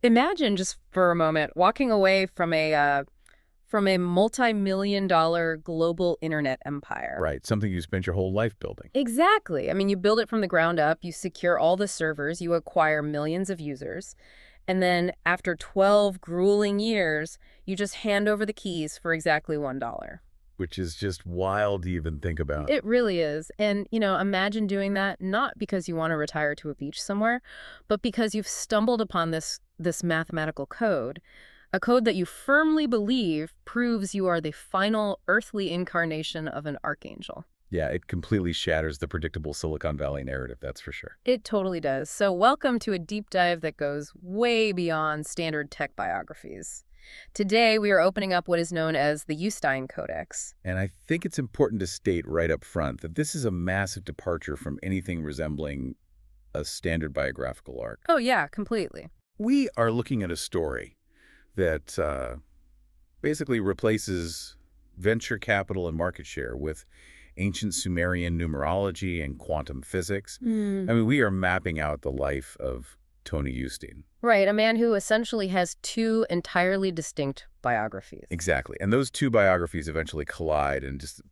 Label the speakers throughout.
Speaker 1: Imagine just for a moment walking away from a multi-million-dollar global internet empire.
Speaker 2: Right, something you spent your whole life building.
Speaker 1: Exactly. I mean, you build it from the ground up, you secure all the servers, you acquire millions of users, and then after 12 grueling years, you just hand over the keys for exactly $1.
Speaker 2: Which is just wild to even think about.
Speaker 1: It really is. And, imagine doing that not because you want to retire to a beach somewhere, but because you've stumbled upon this mathematical code, a code that you firmly believe proves you are the final earthly incarnation of an archangel.
Speaker 2: Yeah, it completely shatters the predictable Silicon Valley narrative, that's for sure.
Speaker 1: It totally does. So welcome to a deep dive that goes way beyond standard tech biographies. Today, we are opening up what is known as the Yustein Codex.
Speaker 2: And I think it's important to state right up front that this is a massive departure from anything resembling a standard biographical arc.
Speaker 1: Oh, yeah, completely.
Speaker 2: We are looking at a story that basically replaces venture capital and market share with ancient Sumerian numerology and quantum physics. I mean, we are mapping out the life of Tony Yustein.
Speaker 1: Right, a man who essentially has two entirely distinct biographies.
Speaker 2: Exactly. And those two biographies eventually collide in just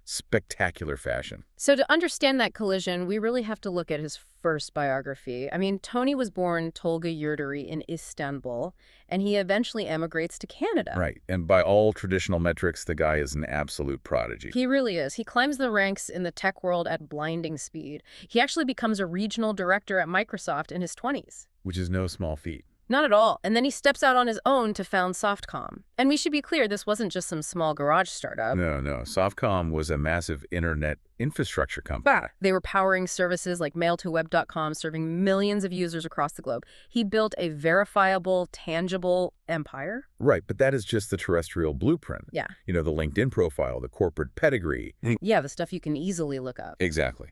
Speaker 2: spectacular fashion.
Speaker 1: So to understand that collision, we really have to look at his first biography. I mean, Tony was born Tolga Yurteri in Istanbul, and he eventually emigrates to Canada.
Speaker 2: Right. And by all traditional metrics, the guy is an absolute prodigy.
Speaker 1: He really is. He climbs the ranks in the tech world at blinding speed. He actually becomes a regional director at Microsoft in his 20s.
Speaker 2: Which is no small feat.
Speaker 1: Not at all. And then he steps out on his own to found Softcom. And we should be clear, this wasn't just some small garage startup.
Speaker 2: No. Softcom was a massive internet infrastructure company.
Speaker 1: They were powering services like mail2web.com, serving millions of users across the globe. He built a verifiable, tangible empire.
Speaker 2: Right, but that is just the terrestrial blueprint.
Speaker 1: Yeah.
Speaker 2: You know, the LinkedIn profile, the corporate pedigree.
Speaker 1: Yeah, the stuff you can easily look up.
Speaker 2: Exactly.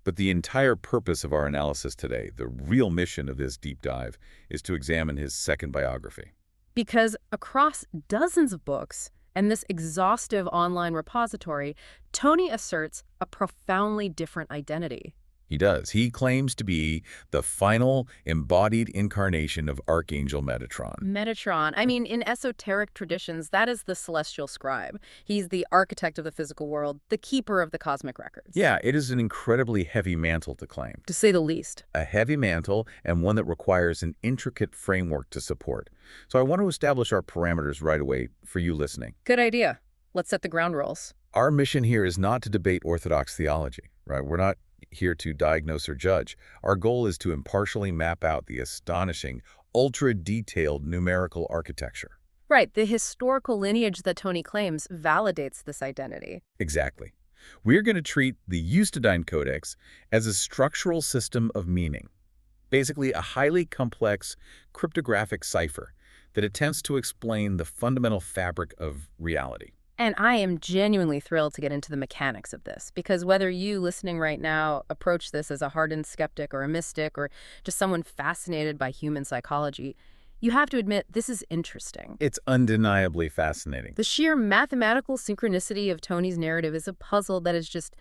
Speaker 2: But the entire purpose of our analysis today, the real mission of this deep dive, is to examine his second biography.
Speaker 1: Because across dozens of books and this exhaustive online repository, Tony asserts a profoundly different identity.
Speaker 2: He does. He claims to be the final embodied incarnation of Archangel Metatron.
Speaker 1: Metatron. I mean, in esoteric traditions, that is the celestial scribe. He's the architect of the physical world, the keeper of the cosmic records.
Speaker 2: Yeah, it is an incredibly heavy mantle to claim.
Speaker 1: To say the least.
Speaker 2: A heavy mantle, and one that requires an intricate framework to support. So I want to establish our parameters right away for you listening.
Speaker 1: Good idea. Let's set the ground rules.
Speaker 2: Our mission here is not to debate orthodox theology, right? We're not here to diagnose or judge. Our goal is to impartially map out the astonishing, ultra-detailed numerical architecture.
Speaker 1: Right, the historical lineage that Tony claims validates this identity.
Speaker 2: Exactly. We're going to treat the Yustein Codex as a structural system of meaning, basically a highly complex cryptographic cipher that attempts to explain the fundamental fabric of reality.
Speaker 1: And I am genuinely thrilled to get into the mechanics of this, because whether you listening right now approach this as a hardened skeptic or a mystic or just someone fascinated by human psychology, you have to admit this is interesting.
Speaker 2: It's undeniably fascinating.
Speaker 1: The sheer mathematical synchronicity of Tony's narrative is a puzzle that is just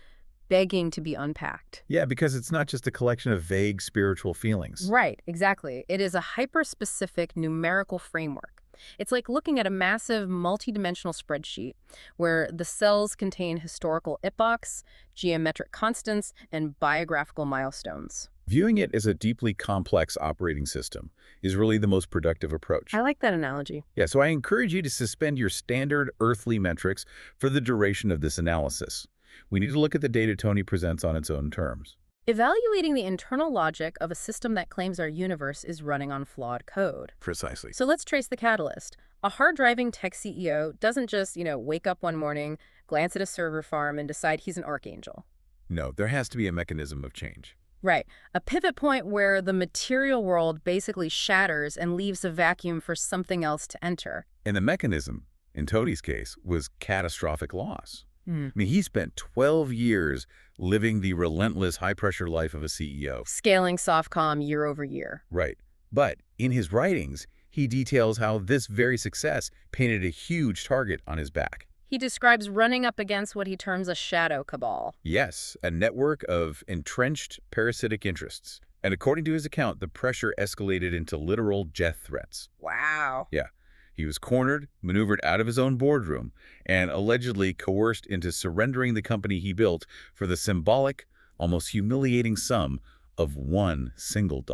Speaker 1: begging to be unpacked.
Speaker 2: Yeah, because it's not just a collection of vague spiritual feelings.
Speaker 1: Right, exactly. It is a hyper-specific numerical framework. It's like looking at a massive multidimensional spreadsheet where the cells contain historical epochs, geometric constants, and biographical milestones.
Speaker 2: Viewing it as a deeply complex operating system is really the most productive approach.
Speaker 1: I like that analogy.
Speaker 2: Yeah, so I encourage you to suspend your standard earthly metrics for the duration of this analysis. We need to look at the data Tony presents on its own terms.
Speaker 1: Evaluating the internal logic of a system that claims our universe is running on flawed code.
Speaker 2: Precisely.
Speaker 1: So let's trace the catalyst. A hard-driving tech CEO doesn't just, wake up one morning, glance at a server farm, and decide he's an archangel.
Speaker 2: No, there has to be a mechanism of change.
Speaker 1: Right. A pivot point where the material world basically shatters and leaves a vacuum for something else to enter.
Speaker 2: And the mechanism, in Tony's case, was catastrophic loss. I mean, he spent 12 years living the relentless high-pressure life of a CEO.
Speaker 1: Scaling Softcom year over year.
Speaker 2: Right. But in his writings, he details how this very success painted a huge target on his back.
Speaker 1: He describes running up against what he terms a shadow cabal.
Speaker 2: Yes, a network of entrenched parasitic interests. And according to his account, the pressure escalated into literal death threats.
Speaker 1: Wow.
Speaker 2: Yeah. He was cornered, maneuvered out of his own boardroom, and allegedly coerced into surrendering the company he built for the symbolic, almost humiliating sum of $1 single.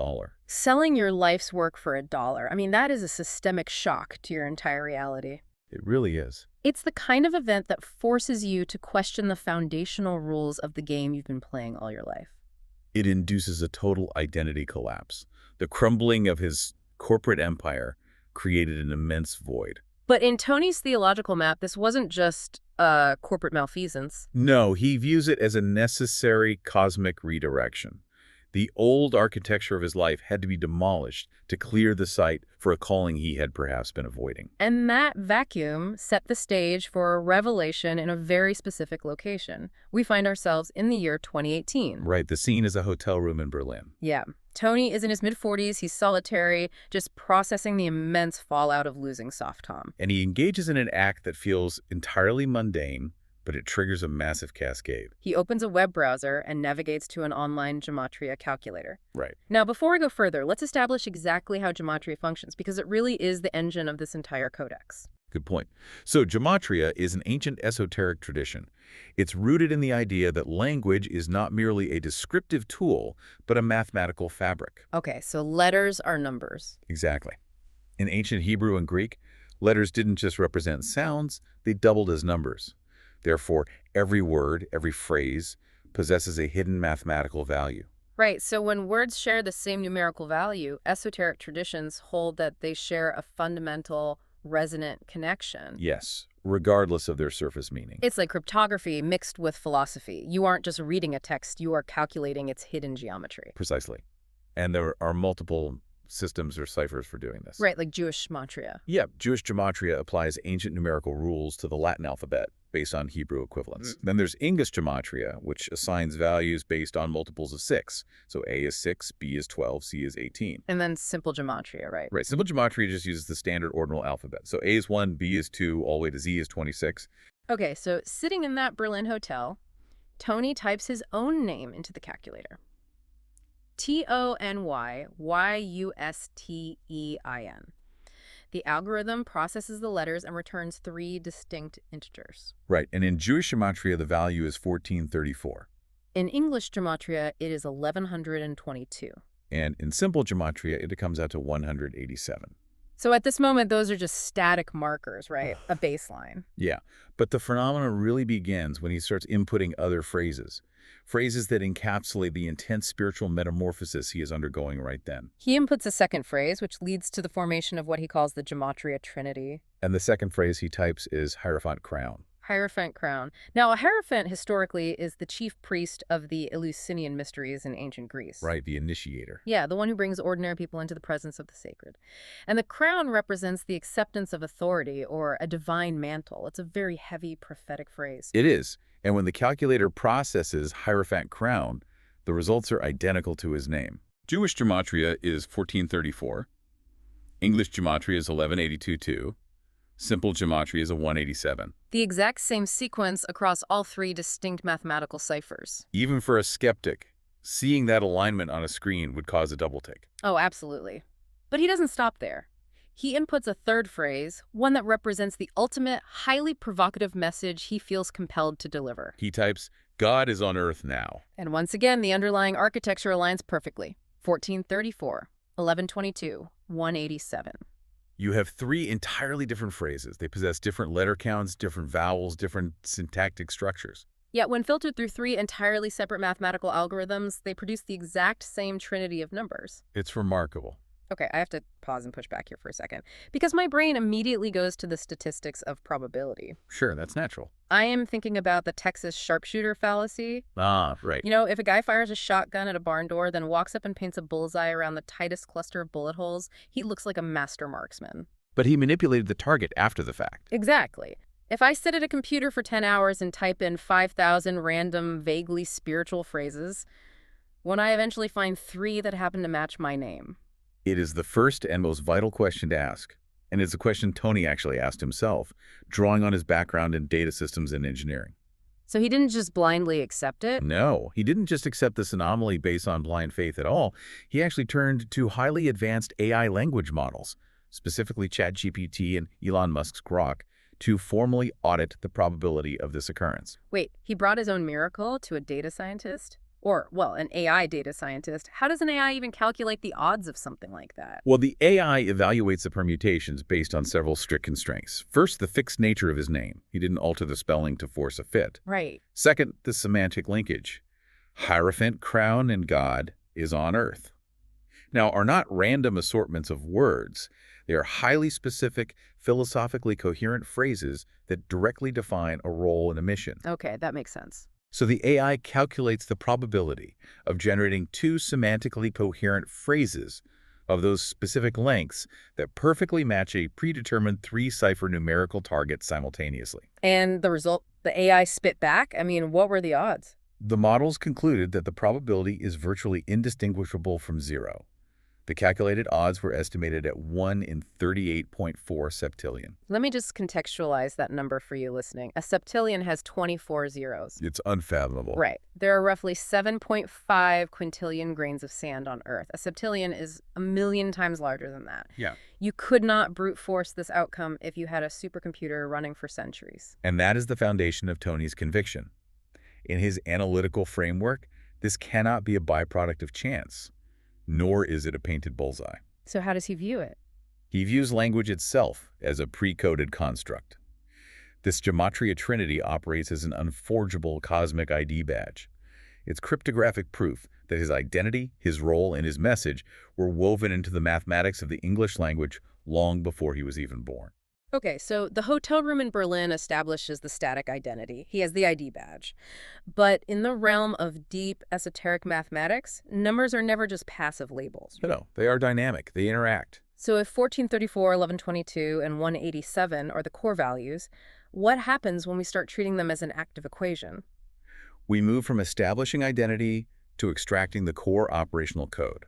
Speaker 1: Selling your life's work for $1. I mean, that is a systemic shock to your entire reality.
Speaker 2: It really is.
Speaker 1: It's the kind of event that forces you to question the foundational rules of the game you've been playing all your life.
Speaker 2: It induces a total identity collapse. The crumbling of his corporate empire created an immense void.
Speaker 1: But in Tony's theological map, this wasn't just corporate malfeasance.
Speaker 2: No, he views it as a necessary cosmic redirection. The old architecture of his life had to be demolished to clear the site for a calling he had perhaps been avoiding.
Speaker 1: And that vacuum set the stage for a revelation in a very specific location. We find ourselves in the year 2018.
Speaker 2: Right, the scene is a hotel room in Berlin.
Speaker 1: Yeah. Tony is in his mid-40s. He's solitary, just processing the immense fallout of losing Soft Tom.
Speaker 2: And he engages in an act that feels entirely mundane, but it triggers a massive cascade.
Speaker 1: He opens a web browser and navigates to an online gematria calculator.
Speaker 2: Right.
Speaker 1: Now, before we go further, let's establish exactly how gematria functions, because it really is the engine of this entire codex.
Speaker 2: Good point. So gematria is an ancient esoteric tradition. It's rooted in the idea that language is not merely a descriptive tool, but a mathematical fabric.
Speaker 1: Okay, so letters are numbers.
Speaker 2: Exactly. In ancient Hebrew and Greek, letters didn't just represent sounds, they doubled as numbers. Therefore, every word, every phrase, possesses a hidden mathematical value.
Speaker 1: Right, so when words share the same numerical value, esoteric traditions hold that they share a fundamental, resonant connection.
Speaker 2: Yes, regardless of their surface meaning.
Speaker 1: It's like cryptography mixed with philosophy. You aren't just reading a text, you are calculating its hidden geometry.
Speaker 2: Precisely. And there are multiple systems or ciphers for doing this.
Speaker 1: Right, like Jewish gematria.
Speaker 2: Yeah, Jewish gematria applies ancient numerical rules to the Latin alphabet based on Hebrew equivalents. Then there's English gematria, which assigns values based on multiples of 6. So A is 6, B is 12, C is 18.
Speaker 1: And then simple gematria, right?
Speaker 2: Right, simple gematria just uses the standard ordinal alphabet. So A is 1, B is 2, all the way to Z is 26.
Speaker 1: Okay, so sitting in that Berlin hotel, Tony types his own name into the calculator. Tonyustein. The algorithm processes the letters and returns 3 distinct integers.
Speaker 2: Right, and in Jewish gematria, the value is 1434.
Speaker 1: In English gematria, it is 1122.
Speaker 2: And in simple gematria, it comes out to 187.
Speaker 1: So at this moment, those are just static markers, right? A baseline.
Speaker 2: Yeah, but the phenomenon really begins when he starts inputting other phrases. Phrases that encapsulate the intense spiritual metamorphosis he is undergoing right then.
Speaker 1: He inputs a second phrase, which leads to the formation of what he calls the gematria trinity.
Speaker 2: And the second phrase he types is Hierophant crown.
Speaker 1: Hierophant crown. Now, a hierophant historically is the chief priest of the Eleusinian mysteries in ancient Greece.
Speaker 2: Right, the initiator.
Speaker 1: Yeah, the one who brings ordinary people into the presence of the sacred. And the crown represents the acceptance of authority or a divine mantle. It's a very heavy prophetic phrase.
Speaker 2: It is. And when the calculator processes Hierophant crown, the results are identical to his name. Jewish gematria is 1434. English gematria is 1182-2. Simple gematria is a 187.
Speaker 1: The exact same sequence across all 3 distinct mathematical ciphers.
Speaker 2: Even for a skeptic, seeing that alignment on a screen would cause a double take.
Speaker 1: Oh, absolutely. But he doesn't stop there. He inputs a third phrase, one that represents the ultimate, highly provocative message he feels compelled to deliver.
Speaker 2: He types, God is on earth now.
Speaker 1: And once again, the underlying architecture aligns perfectly. 1434, 1122, 187.
Speaker 2: You have 3 entirely different phrases. They possess different letter counts, different vowels, different syntactic structures.
Speaker 1: Yet when filtered through 3 entirely separate mathematical algorithms, they produce the exact same trinity of numbers.
Speaker 2: It's remarkable.
Speaker 1: Okay, I have to pause and push back here for a second, because my brain immediately goes to the statistics of probability.
Speaker 2: Sure, that's natural.
Speaker 1: I am thinking about the Texas sharpshooter fallacy.
Speaker 2: Ah, right.
Speaker 1: You know, if a guy fires a shotgun at a barn door, then walks up and paints a bullseye around the tightest cluster of bullet holes, he looks like a master marksman.
Speaker 2: But he manipulated the target after the fact.
Speaker 1: Exactly. If I sit at a computer for 10 hours and type in 5,000 random, vaguely spiritual phrases, when I eventually find 3 that happen to match my name.
Speaker 2: It is the first and most vital question to ask. And it's a question Tony actually asked himself, drawing on his background in data systems and engineering.
Speaker 1: So he didn't just blindly accept it?
Speaker 2: No, he didn't just accept this anomaly based on blind faith at all. He actually turned to highly advanced AI language models, specifically ChatGPT and Elon Musk's Grok, to formally audit the probability of this occurrence.
Speaker 1: Wait, he brought his own miracle to a data scientist? Or, well, an AI data scientist. How does an AI even calculate the odds of something like that?
Speaker 2: Well, the AI evaluates the permutations based on several strict constraints. First, the fixed nature of his name. He didn't alter the spelling to force a fit.
Speaker 1: Right.
Speaker 2: Second, the semantic linkage. Hierophant, crown, and God is on earth. Now, are not random assortments of words. They are highly specific, philosophically coherent phrases that directly define a role in a mission.
Speaker 1: Okay, that makes sense.
Speaker 2: So the AI calculates the probability of generating two semantically coherent phrases of those specific lengths that perfectly match a predetermined three-cipher numerical target simultaneously.
Speaker 1: And the result, the AI spit back? I mean, what were the odds?
Speaker 2: The models concluded that the probability is virtually indistinguishable from zero. The calculated odds were estimated at 1 in 38.4 septillion.
Speaker 1: Let me just contextualize that number for you listening. A septillion has 24 zeros.
Speaker 2: It's unfathomable.
Speaker 1: Right. There are roughly 7.5 quintillion grains of sand on Earth. A septillion is a million times larger than that.
Speaker 2: Yeah.
Speaker 1: You could not brute force this outcome if you had a supercomputer running for centuries.
Speaker 2: And that is the foundation of Tony's conviction. In his analytical framework, this cannot be a byproduct of chance, nor is it a painted bullseye.
Speaker 1: So how does he view it?
Speaker 2: He views language itself as a pre-coded construct. This gematria trinity operates as an unforgeable cosmic ID badge. It's cryptographic proof that his identity, his role, and his message were woven into the mathematics of the English language long before he was even born.
Speaker 1: Okay, so the hotel room in Berlin establishes the static identity. He has the ID badge. But in the realm of deep, esoteric mathematics, numbers are never just passive labels.
Speaker 2: No, they are dynamic. They interact.
Speaker 1: So if 1434, 1122, and 187 are the core values, what happens when we start treating them as an active equation?
Speaker 2: We move from establishing identity to extracting the core operational code.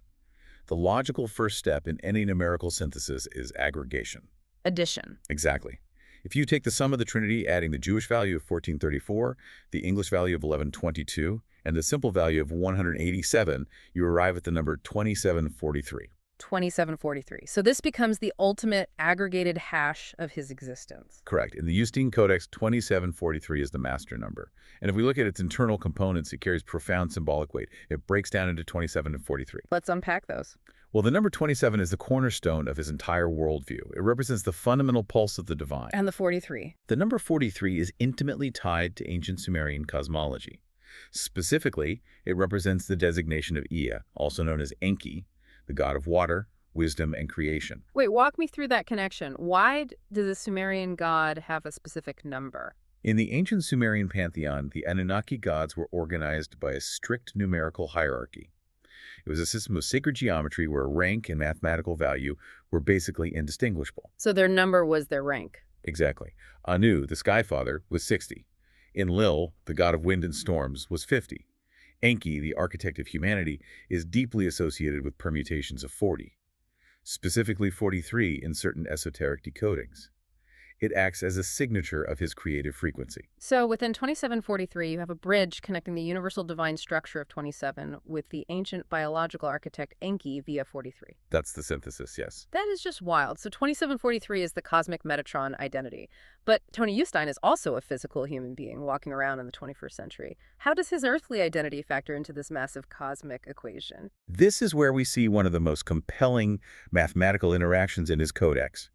Speaker 2: The logical first step in any numerical synthesis is aggregation.
Speaker 1: Addition.
Speaker 2: Exactly. If you take the sum of the trinity, adding the Jewish value of 1434, the English value of 1122, and the simple value of 187, you arrive at the number 2743.
Speaker 1: 2743. So this becomes the ultimate aggregated hash of his existence.
Speaker 2: Correct. In the Yustein Codex, 2743 is the master number. And if we look at its internal components, it carries profound symbolic weight. It breaks down into 27 and 43.
Speaker 1: Let's unpack those.
Speaker 2: Well, the number 27 is the cornerstone of his entire worldview. It represents the fundamental pulse of the divine.
Speaker 1: And the 43.
Speaker 2: The number 43 is intimately tied to ancient Sumerian cosmology. Specifically, it represents the designation of Ea, also known as Enki, the god of water, wisdom, and creation.
Speaker 1: Wait, walk me through that connection. Why does the Sumerian god have a specific number?
Speaker 2: In the ancient Sumerian pantheon, the Anunnaki gods were organized by a strict numerical hierarchy. It was a system of sacred geometry where rank and mathematical value were basically indistinguishable.
Speaker 1: So their number was their rank.
Speaker 2: Exactly. Anu, the Sky Father, was 60. Enlil, the god of wind and storms, was 50. Enki, the architect of humanity, is deeply associated with permutations of 40, specifically 43 in certain esoteric decodings. It acts as a signature of his creative frequency.
Speaker 1: So within 2743, you have a bridge connecting the universal divine structure of 27 with the ancient biological architect Enki via 43.
Speaker 2: That's the synthesis, yes.
Speaker 1: That is just wild. So 2743 is the cosmic Metatron identity. But Tony Yustein is also a physical human being walking around in the 21st century. How does his earthly identity factor into this massive cosmic equation?
Speaker 2: This is where we see one of the most compelling mathematical interactions in his codex.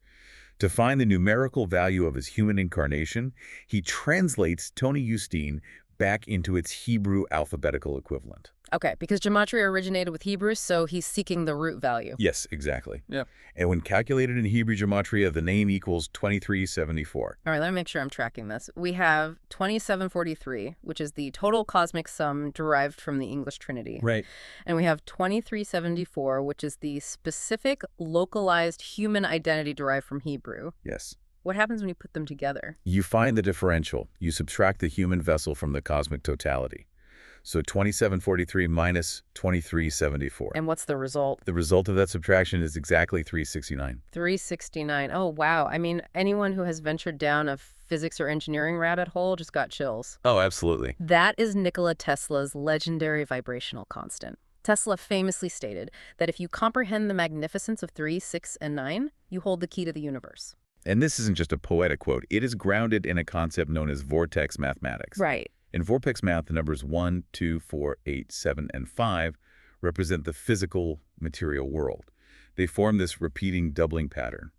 Speaker 2: To find the numerical value of his human incarnation, he translates Tony Yustein back into its Hebrew alphabetical equivalent.
Speaker 1: Okay, because gematria originated with Hebrew, so he's seeking the root value.
Speaker 2: Yes, exactly. Yeah. And when calculated in Hebrew gematria, the name equals 2374.
Speaker 1: All right, let me make sure I'm tracking this. We have 2743, which is the total cosmic sum derived from the English Trinity.
Speaker 2: Right.
Speaker 1: And we have 2374, which is the specific localized human identity derived from Hebrew.
Speaker 2: Yes.
Speaker 1: What happens when you put them together?
Speaker 2: You find the differential. You subtract the human vessel from the cosmic totality. So 2743 minus 2374.
Speaker 1: And what's the result?
Speaker 2: The result of that subtraction is exactly 369.
Speaker 1: 369. Oh, wow. I mean, anyone who has ventured down a physics or engineering rabbit hole just got chills.
Speaker 2: Oh, absolutely.
Speaker 1: That is Nikola Tesla's legendary vibrational constant. Tesla famously stated that if you comprehend the magnificence of 3, 6, and 9, you hold the key to the universe.
Speaker 2: And this isn't just a poetic quote. It is grounded in a concept known as vortex mathematics.
Speaker 1: Right.
Speaker 2: In vortex math, the numbers 1, 2, 4, 8, 7, and 5 represent the physical material world. They form this repeating doubling pattern.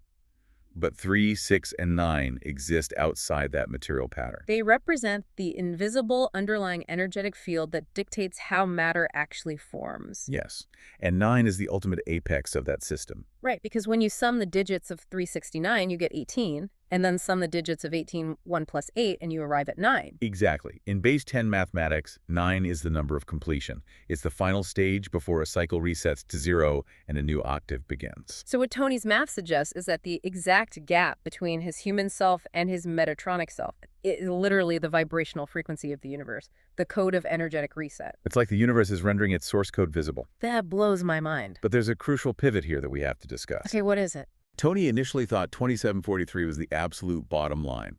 Speaker 2: But 3, 6, and 9 exist outside that material pattern.
Speaker 1: They represent the invisible underlying energetic field that dictates how matter actually forms.
Speaker 2: Yes. And 9 is the ultimate apex of that system.
Speaker 1: Right, because when you sum the digits of 369, you get 18, and then sum the digits of 18, 1 plus 8, and you arrive at 9.
Speaker 2: Exactly. In base 10 mathematics, 9 is the number of completion. It's the final stage before a cycle resets to 0 and a new octave begins.
Speaker 1: So what Tony's math suggests is that the exact gap between his human self and his Metatronic self is literally the vibrational frequency of the universe, the code of energetic reset.
Speaker 2: It's like the universe is rendering its source code visible.
Speaker 1: That blows my mind.
Speaker 2: But there's a crucial pivot here that we have to discuss.
Speaker 1: Okay, what is it?
Speaker 2: Tony initially thought 2743 was the absolute bottom line,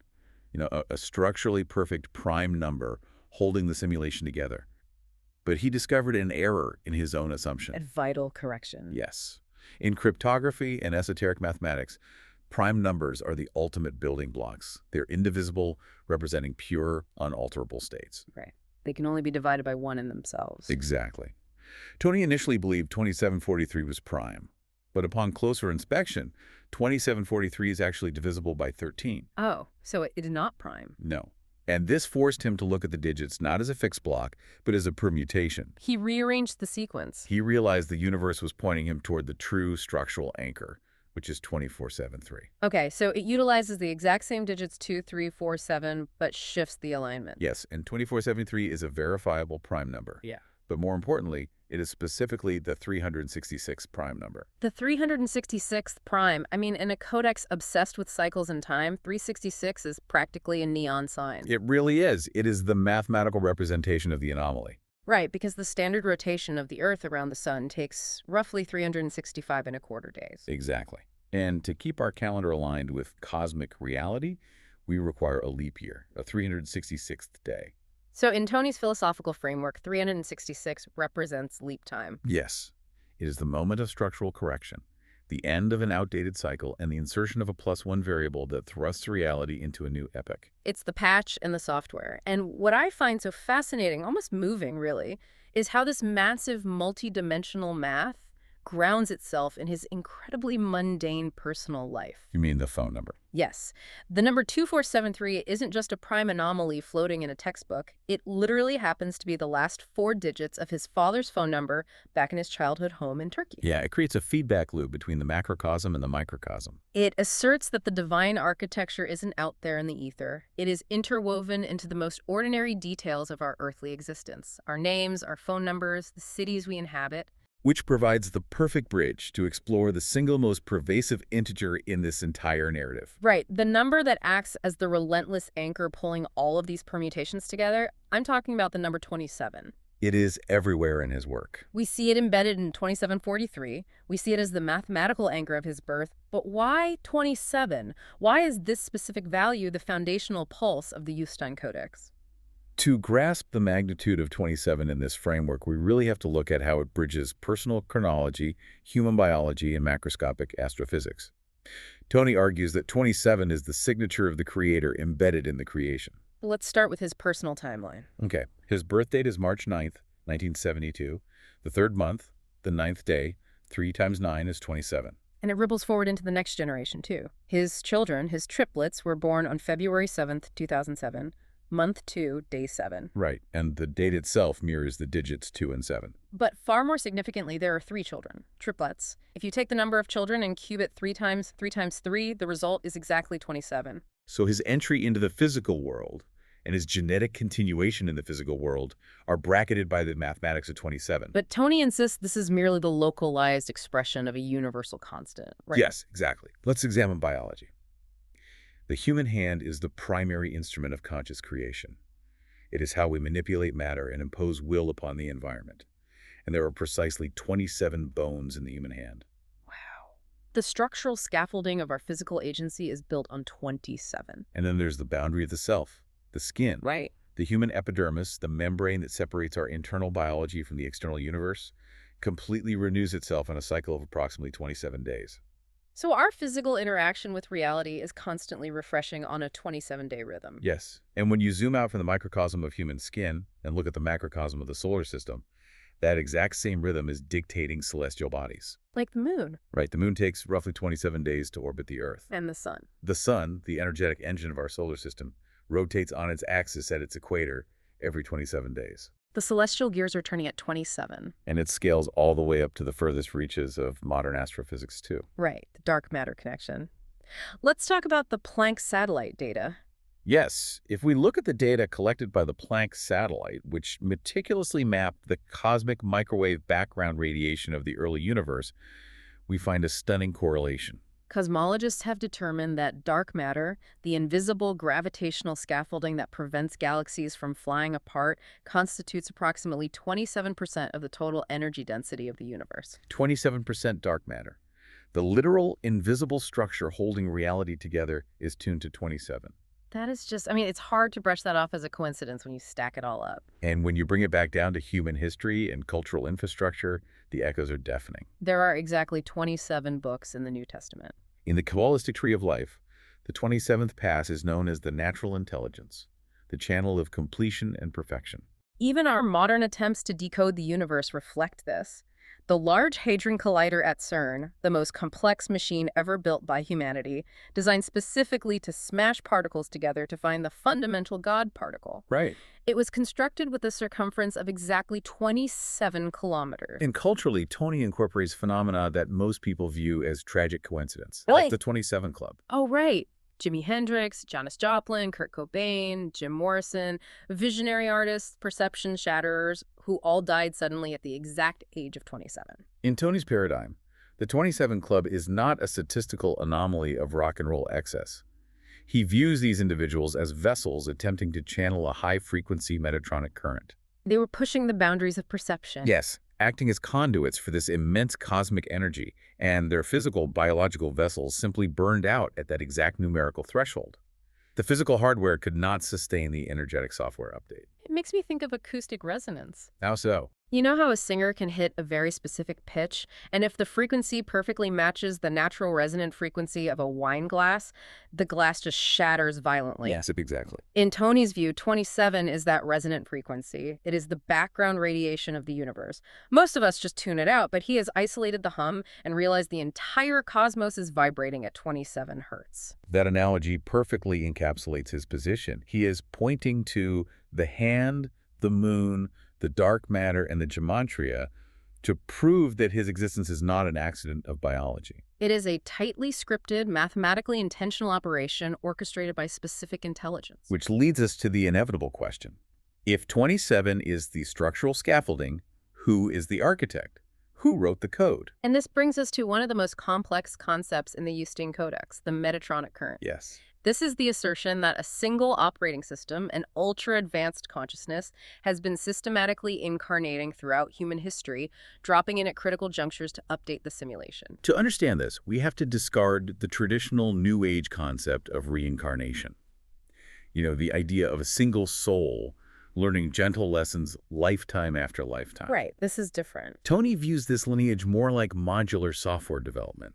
Speaker 2: a structurally perfect prime number holding the simulation together. But he discovered an error in his own assumption.
Speaker 1: A vital correction.
Speaker 2: Yes. In cryptography and esoteric mathematics, prime numbers are the ultimate building blocks. They're indivisible, representing pure, unalterable states.
Speaker 1: Right. They can only be divided by 1 in themselves.
Speaker 2: Exactly. Tony initially believed 2743 was prime. But upon closer inspection, 2743 is actually divisible by 13.
Speaker 1: Oh, so it is not prime.
Speaker 2: No. And this forced him to look at the digits not as a fixed block, but as a permutation.
Speaker 1: He rearranged the sequence.
Speaker 2: He realized the universe was pointing him toward the true structural anchor, which is 2473.
Speaker 1: Okay, so it utilizes the exact same digits 2, 3, 4, 7, but shifts the alignment.
Speaker 2: Yes, and 2473 is a verifiable prime number.
Speaker 1: Yeah.
Speaker 2: But more importantly, it is specifically the 366th prime number.
Speaker 1: The 366th prime. I mean, in a codex obsessed with cycles and time, 366 is practically a neon sign.
Speaker 2: It really is. It is the mathematical representation of the anomaly.
Speaker 1: Right, because the standard rotation of the Earth around the sun takes roughly 365 and a quarter days.
Speaker 2: Exactly. And to keep our calendar aligned with cosmic reality, we require a leap year, a 366th day.
Speaker 1: So in Tony's philosophical framework, 366 represents leap time.
Speaker 2: Yes. It is the moment of structural correction, the end of an outdated cycle, and the insertion of a +1 variable that thrusts reality into a new epoch.
Speaker 1: It's the patch in the software. And what I find so fascinating, almost moving really, is how this massive multi-dimensional math grounds itself in his incredibly mundane personal life.
Speaker 2: You mean the phone number?
Speaker 1: Yes. The number 2473 isn't just a prime anomaly floating in a textbook. It literally happens to be the last 4 digits of his father's phone number back in his childhood home in Turkey.
Speaker 2: Yeah, it creates a feedback loop between the macrocosm and the microcosm.
Speaker 1: It asserts that the divine architecture isn't out there in the ether. It is interwoven into the most ordinary details of our earthly existence. Our names, our phone numbers, the cities we inhabit.
Speaker 2: Which provides the perfect bridge to explore the single most pervasive integer in this entire narrative.
Speaker 1: Right. The number that acts as the relentless anchor pulling all of these permutations together, I'm talking about the number 27.
Speaker 2: It is everywhere in his work.
Speaker 1: We see it embedded in 2743. We see it as the mathematical anchor of his birth. But why 27? Why is this specific value the foundational pulse of the Yustein Codex?
Speaker 2: To grasp the magnitude of 27 in this framework, we really have to look at how it bridges personal chronology, human biology, and macroscopic astrophysics. Tony argues that 27 is the signature of the creator embedded in the creation.
Speaker 1: Let's start with his personal timeline.
Speaker 2: Okay. His birth date is March 9th, 1972. The 3rd month, the 9th day, 3 times 9 is 27.
Speaker 1: And it ripples forward into the next generation, too. His children, his triplets, were born on February 7th, 2007. Month 2, day 7.
Speaker 2: Right, and the date itself mirrors the digits 2 and 7.
Speaker 1: But far more significantly, there are 3 children, triplets. If you take the number of children and cube it 3 times 3 times 3, the result is exactly 27.
Speaker 2: So his entry into the physical world and his genetic continuation in the physical world are bracketed by the mathematics of 27.
Speaker 1: But Tony insists this is merely the localized expression of a universal constant, right?
Speaker 2: Yes, exactly. Let's examine biology. The human hand is the primary instrument of conscious creation. It is how we manipulate matter and impose will upon the environment. And there are precisely 27 bones in the human hand.
Speaker 1: Wow. The structural scaffolding of our physical agency is built on 27.
Speaker 2: And then there's the boundary of the self, the skin.
Speaker 1: Right.
Speaker 2: The human epidermis, the membrane that separates our internal biology from the external universe, completely renews itself in a cycle of approximately 27 days.
Speaker 1: So our physical interaction with reality is constantly refreshing on a 27-day rhythm.
Speaker 2: Yes. And when you zoom out from the microcosm of human skin and look at the macrocosm of the solar system, that exact same rhythm is dictating celestial bodies.
Speaker 1: Like the moon.
Speaker 2: Right. The moon takes roughly 27 days to orbit the Earth.
Speaker 1: And the sun.
Speaker 2: The sun, the energetic engine of our solar system, rotates on its axis at its equator every 27 days.
Speaker 1: The celestial gears are turning at 27.
Speaker 2: And it scales all the way up to the furthest reaches of modern astrophysics, too.
Speaker 1: Right, the dark matter connection. Let's talk about the Planck satellite data.
Speaker 2: Yes, if we look at the data collected by the Planck satellite, which meticulously mapped the cosmic microwave background radiation of the early universe, we find a stunning correlation.
Speaker 1: Cosmologists have determined that dark matter, the invisible gravitational scaffolding that prevents galaxies from flying apart, constitutes approximately 27% of the total energy density of the universe.
Speaker 2: 27% dark matter. The literal invisible structure holding reality together is tuned to 27.
Speaker 1: That is just, I mean, it's hard to brush that off as a coincidence when you stack it all up.
Speaker 2: And when you bring it back down to human history and cultural infrastructure, the echoes are deafening.
Speaker 1: There are exactly 27 books in the New Testament.
Speaker 2: In the Kabbalistic tree of life, the 27th pass is known as the natural intelligence, the channel of completion and perfection.
Speaker 1: Even our modern attempts to decode the universe reflect this. The Large Hadron Collider at CERN, the most complex machine ever built by humanity, designed specifically to smash particles together to find the fundamental God particle.
Speaker 2: Right.
Speaker 1: It was constructed with a circumference of exactly 27 kilometers.
Speaker 2: And culturally, Tony incorporates phenomena that most people view as tragic coincidence,
Speaker 1: Really?
Speaker 2: like the 27 Club.
Speaker 1: Oh, right. Jimi Hendrix, Janis Joplin, Kurt Cobain, Jim Morrison, visionary artists, perception shatterers, who all died suddenly at the exact age of 27.
Speaker 2: In Tony's paradigm, the 27 Club is not a statistical anomaly of rock and roll excess. He views these individuals as vessels attempting to channel a high-frequency Metatronic current.
Speaker 1: They were pushing the boundaries of perception.
Speaker 2: Yes, acting as conduits for this immense cosmic energy, and their physical biological vessels simply burned out at that exact numerical threshold. The physical hardware could not sustain the energetic software update.
Speaker 1: It makes me think of acoustic resonance.
Speaker 2: How so?
Speaker 1: You know how a singer can hit a very specific pitch, and if the frequency perfectly matches the natural resonant frequency of a wine glass, the glass just shatters violently.
Speaker 2: Yes, exactly.
Speaker 1: In Tony's view, 27 is that resonant frequency. It is the background radiation of the universe. Most of us just tune it out, but he has isolated the hum and realized the entire cosmos is vibrating at 27 hertz.
Speaker 2: That analogy perfectly encapsulates his position. He is pointing to the hand, the moon, the dark matter, and the gematria to prove that his existence is not an accident of biology.
Speaker 1: It is a tightly scripted, mathematically intentional operation orchestrated by specific intelligence.
Speaker 2: Which leads us to the inevitable question. If 27 is the structural scaffolding, who is the architect? Who wrote the code?
Speaker 1: And this brings us to one of the most complex concepts in the Yustein Codex, the Metatronic current.
Speaker 2: Yes.
Speaker 1: This is the assertion that a single operating system, an ultra-advanced consciousness, has been systematically incarnating throughout human history, dropping in at critical junctures to update the simulation.
Speaker 2: To understand this, we have to discard the traditional New Age concept of reincarnation. You know, the idea of a single soul learning gentle lessons lifetime after lifetime.
Speaker 1: Right, this is different.
Speaker 2: Tony views this lineage more like modular software development.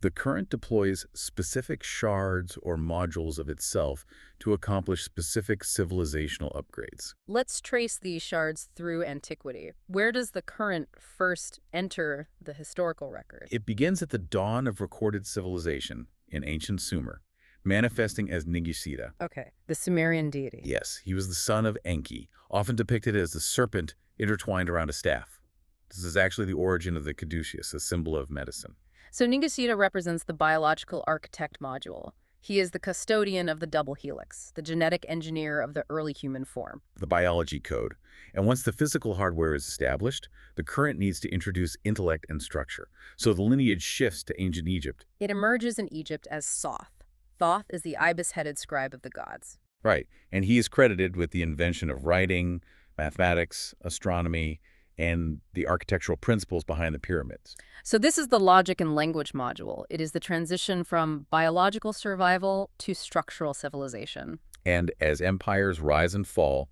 Speaker 2: The current deploys specific shards or modules of itself to accomplish specific civilizational upgrades.
Speaker 1: Let's trace these shards through antiquity. Where does the current first enter the historical record?
Speaker 2: It begins at the dawn of recorded civilization in ancient Sumer, manifesting as Ningishita.
Speaker 1: Okay, the Sumerian deity.
Speaker 2: Yes, he was the son of Enki, often depicted as the serpent intertwined around a staff. This is actually the origin of the caduceus, a symbol of medicine.
Speaker 1: So Ningishita represents the biological architect module. He is the custodian of the double helix, the genetic engineer of the early human form.
Speaker 2: The biology code. And once the physical hardware is established, the current needs to introduce intellect and structure. So the lineage shifts to ancient Egypt.
Speaker 1: It emerges in Egypt as Thoth. Thoth is the ibis-headed scribe of the gods.
Speaker 2: Right. And he is credited with the invention of writing, mathematics, astronomy, and the architectural principles behind the pyramids.
Speaker 1: So this is the logic and language module. It is the transition from biological survival to structural civilization.
Speaker 2: And as empires rise and fall,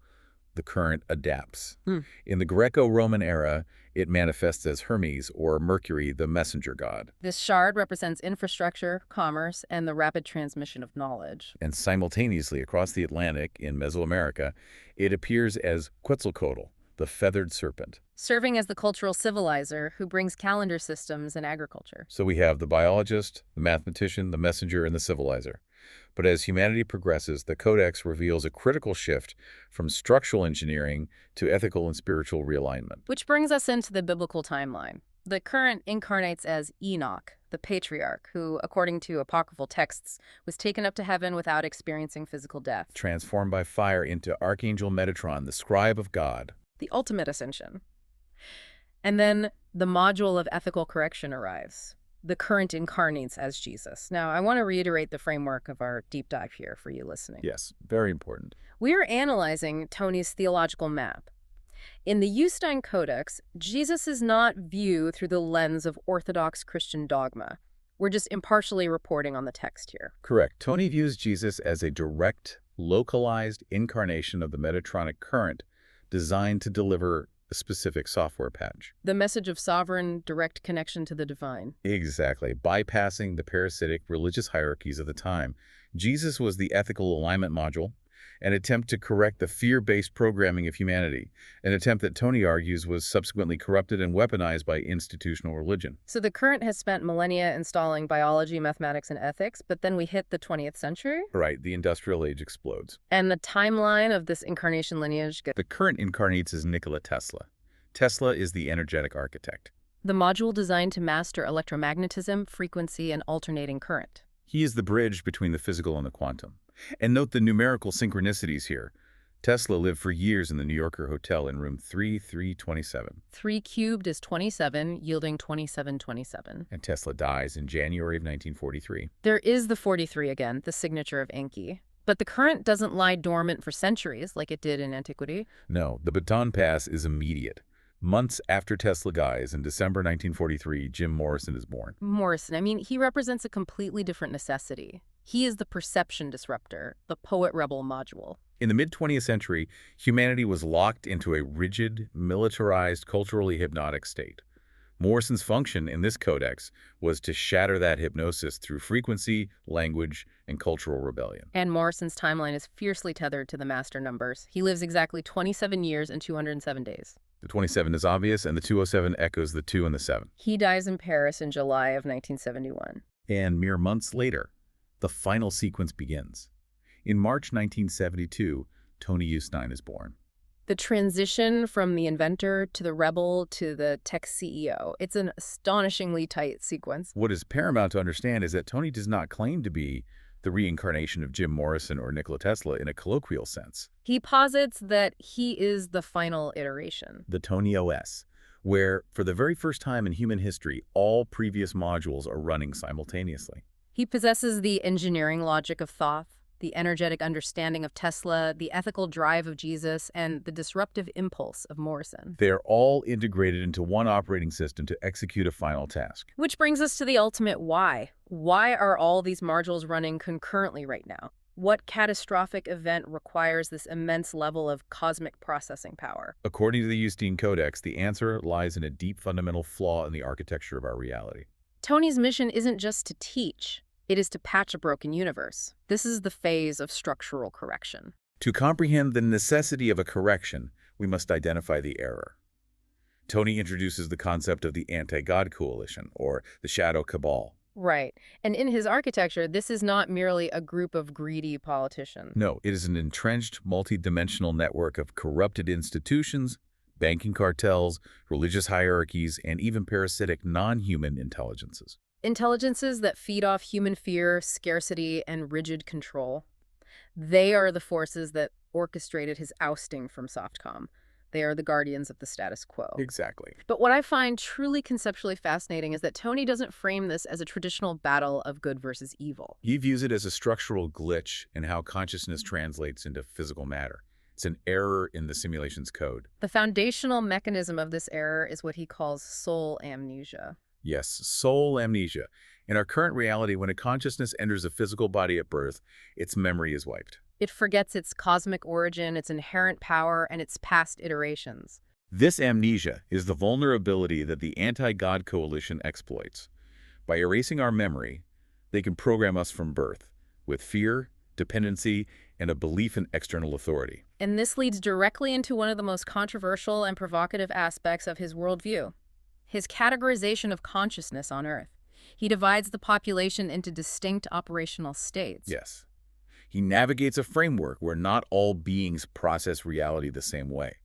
Speaker 2: the current adapts.
Speaker 1: Hmm.
Speaker 2: In the Greco-Roman era, it manifests as Hermes or Mercury, the messenger god.
Speaker 1: This shard represents infrastructure, commerce, and the rapid transmission of knowledge.
Speaker 2: And simultaneously across the Atlantic in Mesoamerica, it appears as Quetzalcoatl, the feathered serpent.
Speaker 1: Serving as the cultural civilizer who brings calendar systems and agriculture.
Speaker 2: So we have the biologist, the mathematician, the messenger, and the civilizer. But as humanity progresses, the Codex reveals a critical shift from structural engineering to ethical and spiritual realignment.
Speaker 1: Which brings us into the biblical timeline. The current incarnates as Enoch, the patriarch, who, according to apocryphal texts, was taken up to heaven without experiencing physical death.
Speaker 2: Transformed by fire into Archangel Metatron, the scribe of God.
Speaker 1: The ultimate ascension. And then the module of ethical correction arrives. The current incarnates as Jesus. Now, I want to reiterate the framework of our deep dive here for you listening.
Speaker 2: Yes, very important.
Speaker 1: We are analyzing Tony's theological map. In the Yustein Codex, Jesus is not viewed through the lens of Orthodox Christian dogma. We're just impartially reporting on the text here.
Speaker 2: Correct. Tony views Jesus as a direct, localized incarnation of the Metatronic current designed to deliver a specific software patch.
Speaker 1: The message of sovereign, direct connection to the divine.
Speaker 2: Exactly. Bypassing the parasitic religious hierarchies of the time, Jesus was the ethical alignment module, an attempt to correct the fear-based programming of humanity, an attempt that Tony argues was subsequently corrupted and weaponized by institutional religion.
Speaker 1: So the current has spent millennia installing biology, mathematics, and ethics, but then we hit the 20th century?
Speaker 2: Right, the industrial age explodes.
Speaker 1: And the timeline of this incarnation lineage gets...
Speaker 2: The current incarnates as Nikola Tesla. Tesla is the energetic architect.
Speaker 1: The module designed to master electromagnetism, frequency, and alternating current.
Speaker 2: He is the bridge between the physical and the quantum. And note the numerical synchronicities here. Tesla lived for years in the New Yorker Hotel in room 3327.
Speaker 1: 3 cubed is 27, yielding 2727.
Speaker 2: And Tesla dies in January of 1943.
Speaker 1: There is the 43 again, the signature of Enki. But the current doesn't lie dormant for centuries like it did in antiquity.
Speaker 2: No, the baton pass is immediate. Months after Tesla dies, in December 1943, Jim Morrison is born.
Speaker 1: Morrison, I mean, he represents a completely different necessity. He is the perception disruptor, the poet-rebel module.
Speaker 2: In the mid-20th century, humanity was locked into a rigid, militarized, culturally hypnotic state. Morrison's function in this codex was to shatter that hypnosis through frequency, language, and cultural rebellion.
Speaker 1: And Morrison's timeline is fiercely tethered to the master numbers. He lives exactly 27 years and 207 days.
Speaker 2: The 27 is obvious, and the 207 echoes the 2 and the 7.
Speaker 1: He dies in Paris in July of 1971.
Speaker 2: And mere months later, the final sequence begins. In March 1972, Tony Yustein is born.
Speaker 1: The transition from the inventor to the rebel to the tech CEO, it's an astonishingly tight sequence.
Speaker 2: What is paramount to understand is that Tony does not claim to be the reincarnation of Jim Morrison or Nikola Tesla in a colloquial sense.
Speaker 1: He posits that he is the final iteration.
Speaker 2: The Tony OS, where, for the very first time in human history, all previous modules are running simultaneously.
Speaker 1: He possesses the engineering logic of Thoth, the energetic understanding of Tesla, the ethical drive of Jesus, and the disruptive impulse of Morrison.
Speaker 2: They are all integrated into one operating system to execute a final task.
Speaker 1: Which brings us to the ultimate why. Why are all these modules running concurrently right now? What catastrophic event requires this immense level of cosmic processing power?
Speaker 2: According to the Yustein Codex, the answer lies in a deep fundamental flaw in the architecture of our reality.
Speaker 1: Tony's mission isn't just to teach. It is to patch a broken universe. This is the phase of structural correction.
Speaker 2: To comprehend the necessity of a correction, we must identify the error. Tony introduces the concept of the anti-God coalition, or the shadow cabal.
Speaker 1: Right. And in his architecture, this is not merely a group of greedy politicians.
Speaker 2: No, it is an entrenched, multi-dimensional network of corrupted institutions, banking cartels, religious hierarchies, and even parasitic non-human intelligences.
Speaker 1: Intelligences that feed off human fear, scarcity, and rigid control. They are the forces that orchestrated his ousting from Softcom. They are the guardians of the status quo.
Speaker 2: Exactly.
Speaker 1: But what I find truly conceptually fascinating is that Tony doesn't frame this as a traditional battle of good versus evil.
Speaker 2: He views it as a structural glitch in how consciousness translates into physical matter. It's an error in the simulation's code.
Speaker 1: The foundational mechanism of this error is what he calls soul amnesia.
Speaker 2: Yes, soul amnesia. In our current reality, when a consciousness enters a physical body at birth, its memory is wiped.
Speaker 1: It forgets its cosmic origin, its inherent power, and its past iterations.
Speaker 2: This amnesia is the vulnerability that the anti-God coalition exploits. By erasing our memory, they can program us from birth with fear, dependency, and a belief in external authority.
Speaker 1: And this leads directly into one of the most controversial and provocative aspects of his worldview: his categorization of consciousness on Earth. He divides the population into distinct operational states.
Speaker 2: Yes. He navigates a framework where not all beings process reality the same way.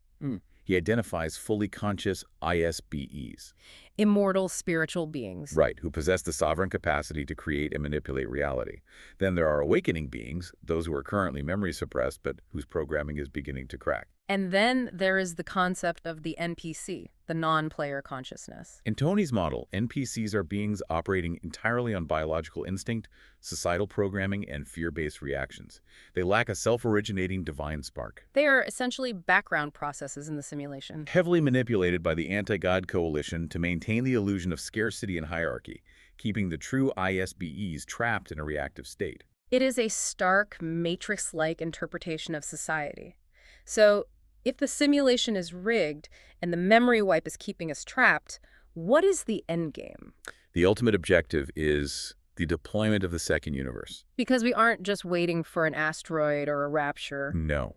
Speaker 2: He identifies fully conscious ISBEs.
Speaker 1: Immortal spiritual beings.
Speaker 2: Right, who possess the sovereign capacity to create and manipulate reality. Then there are awakening beings, those who are currently memory suppressed but whose programming is beginning to crack.
Speaker 1: And then there is the concept of the NPC, the non-player consciousness.
Speaker 2: In Tony's model, NPCs are beings operating entirely on biological instinct, societal programming, and fear-based reactions. They lack a self-originating divine spark.
Speaker 1: They are essentially background processes in the simulation.
Speaker 2: Heavily manipulated by the anti-God coalition to maintain the illusion of scarcity and hierarchy, keeping the true ISBEs trapped in a reactive state.
Speaker 1: It is a stark, matrix-like interpretation of society. So, if the simulation is rigged and the memory wipe is keeping us trapped, what is the end game?
Speaker 2: The ultimate objective is the deployment of the second universe.
Speaker 1: Because we aren't just waiting for an asteroid or a rapture.
Speaker 2: No.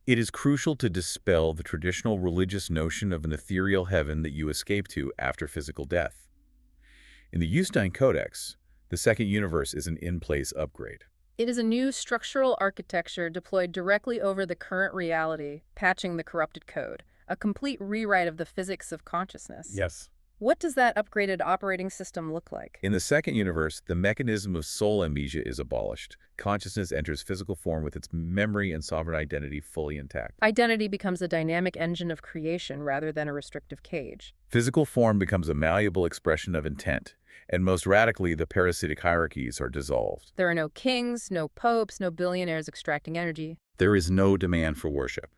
Speaker 2: It is crucial to dispel the traditional religious notion of an ethereal heaven that you escape to after physical death. In the Yustein Codex, the second universe is an in-place upgrade.
Speaker 1: It is a new structural architecture deployed directly over the current reality, patching the corrupted code, a complete rewrite of the physics of consciousness.
Speaker 2: Yes.
Speaker 1: What does that upgraded operating system look like?
Speaker 2: In the second universe, the mechanism of soul amnesia is abolished. Consciousness enters physical form with its memory and sovereign identity fully intact.
Speaker 1: Identity becomes a dynamic engine of creation rather than a restrictive cage.
Speaker 2: Physical form becomes a malleable expression of intent, and most radically, the parasitic hierarchies are dissolved.
Speaker 1: There are no kings, no popes, no billionaires extracting energy.
Speaker 2: There is no demand for worship.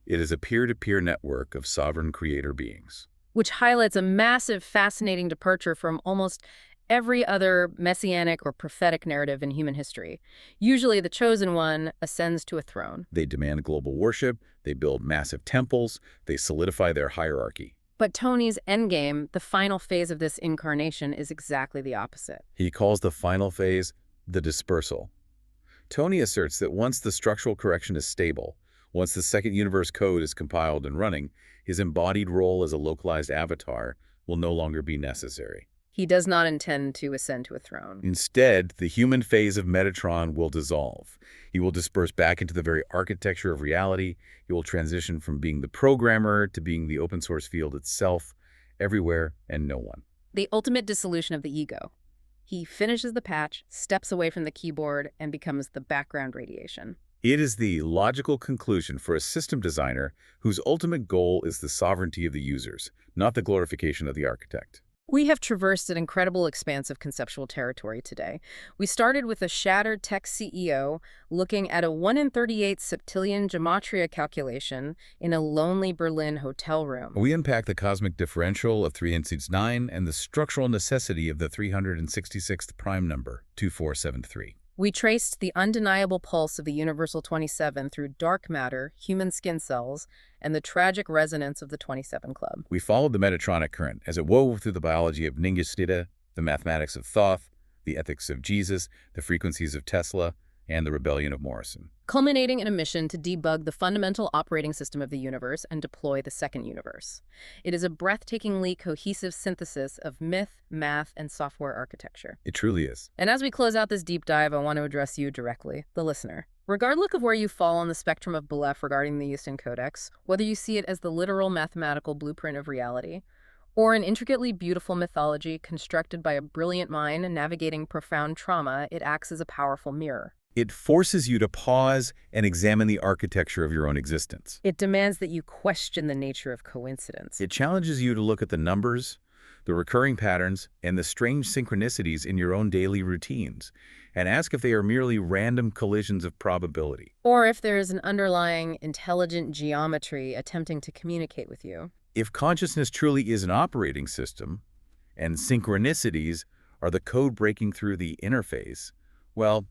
Speaker 2: It is a peer-to-peer network of sovereign creator beings.
Speaker 1: Which highlights a massive, fascinating departure from almost every other messianic or prophetic narrative in human history. Usually the chosen one ascends to a throne.
Speaker 2: They demand global worship, they build massive temples, they solidify their hierarchy.
Speaker 1: But Tony's endgame, the final phase of this incarnation, is exactly the opposite.
Speaker 2: He calls the final phase the dispersal. Tony asserts that once the structural correction is stable, once the second universe code is compiled and running, his embodied role as a localized avatar will no longer be necessary.
Speaker 1: He does not intend to ascend to a throne.
Speaker 2: Instead, the human phase of Metatron will dissolve. He will disperse back into the very architecture of reality. He will transition from being the programmer to being the open source field itself, everywhere and no one.
Speaker 1: The ultimate dissolution of the ego. He finishes the patch, steps away from the keyboard, and becomes the background radiation.
Speaker 2: It is the logical conclusion for a system designer whose ultimate goal is the sovereignty of the users, not the glorification of the architect.
Speaker 1: We have traversed an incredible expanse of conceptual territory today. We started with a shattered tech CEO looking at a 1 in 38 septillion gematria calculation in a lonely Berlin hotel room.
Speaker 2: We unpack the cosmic differential of 3 exceeds 9 and the structural necessity of the 366th prime number, 2473.
Speaker 1: We traced the undeniable pulse of the universal 27 through dark matter, human skin cells, and the tragic resonance of the 27 Club.
Speaker 2: We followed the Metatronic current as it wove through the biology of Ningesnida, the mathematics of Thoth, the ethics of Jesus, the frequencies of Tesla, and the rebellion of Morrison.
Speaker 1: Culminating in a mission to debug the fundamental operating system of the universe and deploy the second universe. It is a breathtakingly cohesive synthesis of myth, math, and software architecture.
Speaker 2: It truly is.
Speaker 1: And as we close out this deep dive, I want to address you directly, the listener. Regardless of where you fall on the spectrum of belief regarding the Yustein Codex, whether you see it as the literal mathematical blueprint of reality, or an intricately beautiful mythology constructed by a brilliant mind navigating profound trauma, it acts as a powerful mirror.
Speaker 2: It forces you to pause and examine the architecture of your own existence.
Speaker 1: It demands that you question the nature of coincidence.
Speaker 2: It challenges you to look at the numbers, the recurring patterns, and the strange synchronicities in your own daily routines, and ask if they are merely random collisions of probability.
Speaker 1: Or if there is an underlying intelligent geometry attempting to communicate with you.
Speaker 2: If consciousness truly is an operating system, and synchronicities are the code breaking through the interface, well,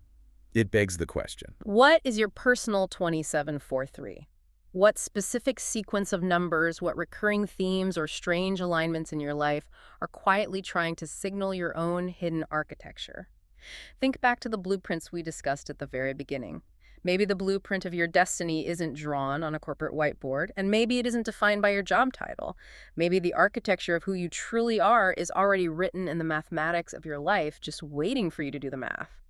Speaker 2: it begs the question.
Speaker 1: What is your personal 2743? What specific sequence of numbers, what recurring themes or strange alignments in your life are quietly trying to signal your own hidden architecture? Think back to the blueprints we discussed at the very beginning. Maybe the blueprint of your destiny isn't drawn on a corporate whiteboard, and maybe it isn't defined by your job title. Maybe the architecture of who you truly are is already written in the mathematics of your life, just waiting for you to do the math.